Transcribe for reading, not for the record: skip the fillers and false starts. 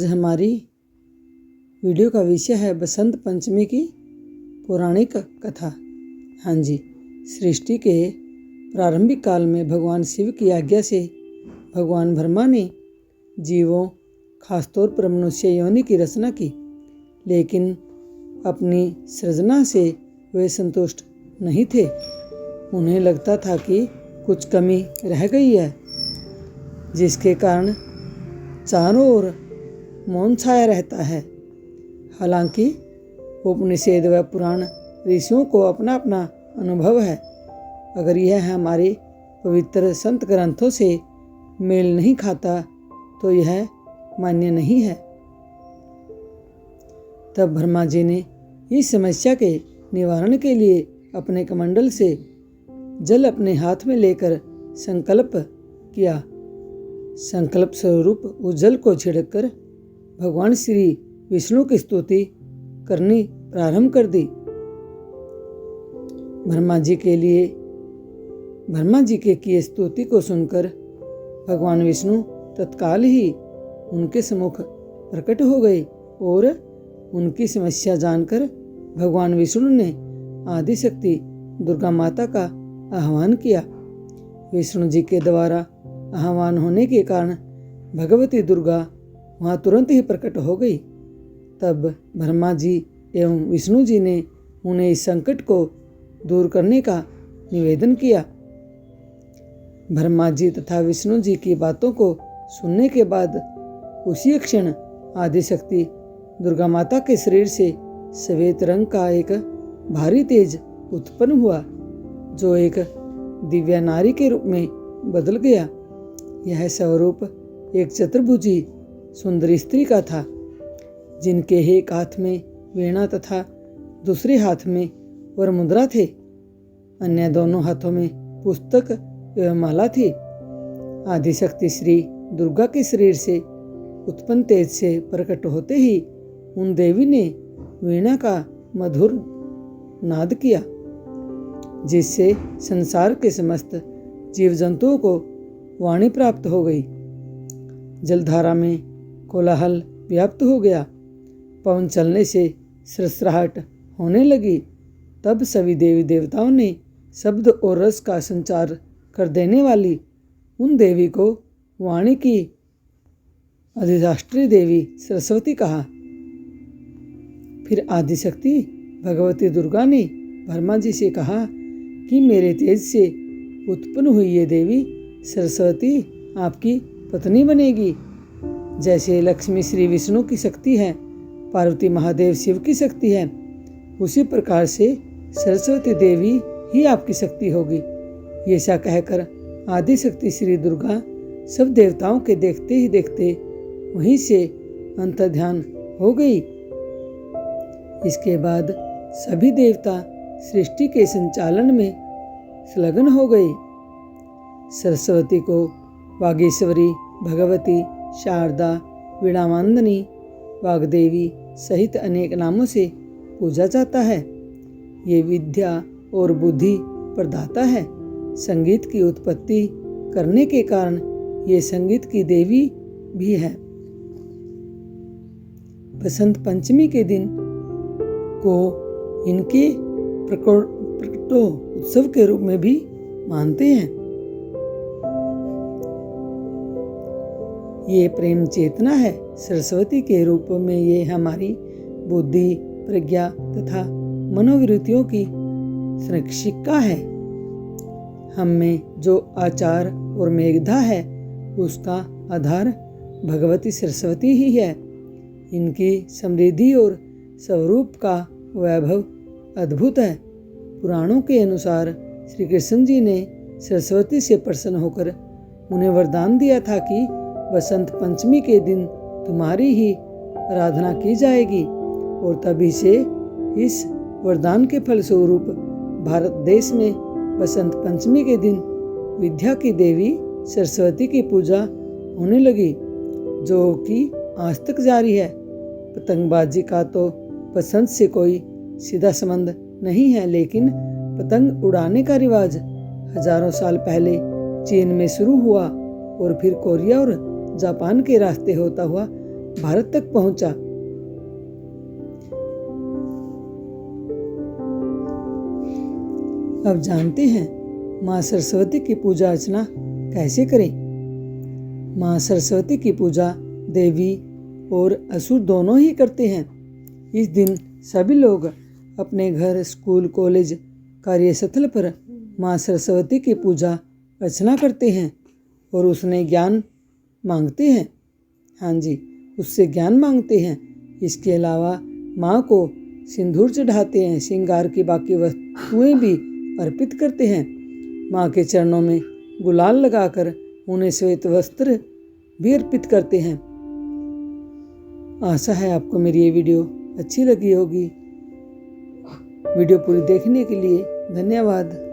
आज हमारी वीडियो का विषय है बसंत पंचमी की पौराणिक कथा। हाँ जी, सृष्टि के प्रारंभिक काल में भगवान शिव की आज्ञा से भगवान ब्रह्मा ने जीवों, खासतौर पर मनुष्य योनि की रचना की, लेकिन अपनी सृजना से वे संतुष्ट नहीं थे। उन्हें लगता था कि कुछ कमी रह गई है, जिसके कारण चारों ओर मौन छाया रहता है। हालांकि उपनिषद व पुराण ऋषियों को अपना अपना अनुभव है। अगर यह हमारे पवित्र संत ग्रंथों से मेल नहीं खाता तो यह मान्य नहीं है। तब ब्रह्मा जी ने इस समस्या के निवारण के लिए अपने कमंडल से जल अपने हाथ में लेकर संकल्प किया। संकल्प स्वरूप उस जल को छिड़ककर भगवान श्री विष्णु की स्तुति करनी प्रारंभ कर दी। ब्रह्मा जी के किए स्तुति को सुनकर भगवान विष्णु तत्काल ही उनके सम्मुख प्रकट हो गए और उनकी समस्या जानकर भगवान विष्णु ने आदिशक्ति दुर्गा माता का आह्वान किया। विष्णु जी के द्वारा आह्वान होने के कारण भगवती दुर्गा वहाँ तुरंत ही प्रकट हो गई। तब ब्रह्मा जी एवं विष्णु जी ने उन्हें इस संकट को दूर करने का निवेदन किया। ब्रह्मा जी तथा विष्णु जी की बातों को सुनने के बाद उसी क्षण आदिशक्ति दुर्गा माता के शरीर से श्वेत रंग का एक भारी तेज उत्पन्न हुआ, जो एक दिव्या नारी के रूप में बदल गया। यह स्वरूप एक चतुर्भुजी सुंदरी स्त्री का था, जिनके एक हाथ में वीणा तथा दूसरे हाथ में वरमुद्रा थे। अन्य दोनों हाथों में पुस्तक एवं माला थी। आदिशक्ति श्री दुर्गा के शरीर से उत्पन्न तेज से प्रकट होते ही उन देवी ने वीणा का मधुर नाद किया, जिससे संसार के समस्त जीव जंतुओं को वाणी प्राप्त हो गई। जलधारा में कोलाहल व्याप्त हो गया। पवन चलने से सरसराहट होने लगी। तब सभी देवी देवताओं ने शब्द और रस का संचार कर देने वाली उन देवी को वाणी की अधिष्ठात्री देवी सरस्वती कहा। फिर आदिशक्ति भगवती दुर्गा ने ब्रह्मा जी से कहा कि मेरे तेज से उत्पन्न हुई ये देवी सरस्वती आपकी पत्नी बनेगी। जैसे लक्ष्मी श्री विष्णु की शक्ति है, पार्वती महादेव शिव की शक्ति है, उसी प्रकार से सरस्वती देवी ही आपकी शक्ति होगी। ये ऐसा कहकर आदिशक्ति श्री दुर्गा सब देवताओं के देखते ही देखते वहीं से अंतर्ध्यान हो गई। इसके बाद सभी देवता सृष्टि के संचालन में संलग्न हो गए। सरस्वती को वागीश्वरी, भगवती, शारदा, वीणावांदनी, वाग्देवी सहित अनेक नामों से पूजा जाता है। ये विद्या और बुद्धि प्रदाता है। संगीत की उत्पत्ति करने के कारण ये संगीत की देवी भी है। बसंत पंचमी के दिन को इनके प्रकटो उत्सव के रूप में भी मानते हैं। ये प्रेम चेतना है। सरस्वती के रूप में ये हमारी बुद्धि, प्रज्ञा तथा मनोवृत्तियों की संरक्षिका है। हम में जो आचार और मेघधा है, उसका आधार भगवती सरस्वती ही है। इनकी समृद्धि और स्वरूप का वैभव अद्भुत है। पुराणों के अनुसार श्री कृष्ण जी ने सरस्वती से प्रसन्न होकर उन्हें वरदान दिया था कि बसंत पंचमी के दिन तुम्हारी ही आराधना की जाएगी, और तभी से इस वरदान के फलस्वरूप भारत देश में बसंत पंचमी के दिन विद्या की देवी सरस्वती की पूजा होने लगी, जो कि आज तक जारी है। पतंगबाजी का तो बसंत से कोई सीधा संबंध नहीं है, लेकिन पतंग उड़ाने का रिवाज हजारों साल पहले चीन में शुरू हुआ और फिर कोरिया और जापान के रास्ते होता हुआ भारत तक पहुंचा। अब जानते हैं माँ सरस्वती की पूजा अर्चना कैसे करें। माँ सरस्वती की पूजा देवी और असुर दोनों ही करते हैं। इस दिन सभी लोग अपने घर, स्कूल, कॉलेज, कार्यस्थल पर माँ सरस्वती की पूजा अर्चना करते हैं और उसने ज्ञान मांगते हैं। हाँ जी, उससे ज्ञान मांगते हैं। इसके अलावा माँ को सिंदूर चढ़ाते हैं, श्रृंगार की बाकी वस्तुएं भी अर्पित करते हैं। माँ के चरणों में गुलाल लगाकर उन्हें श्वेत वस्त्र भी अर्पित करते हैं। आशा है आपको मेरी ये वीडियो अच्छी लगी होगी। वीडियो पूरी देखने के लिए धन्यवाद।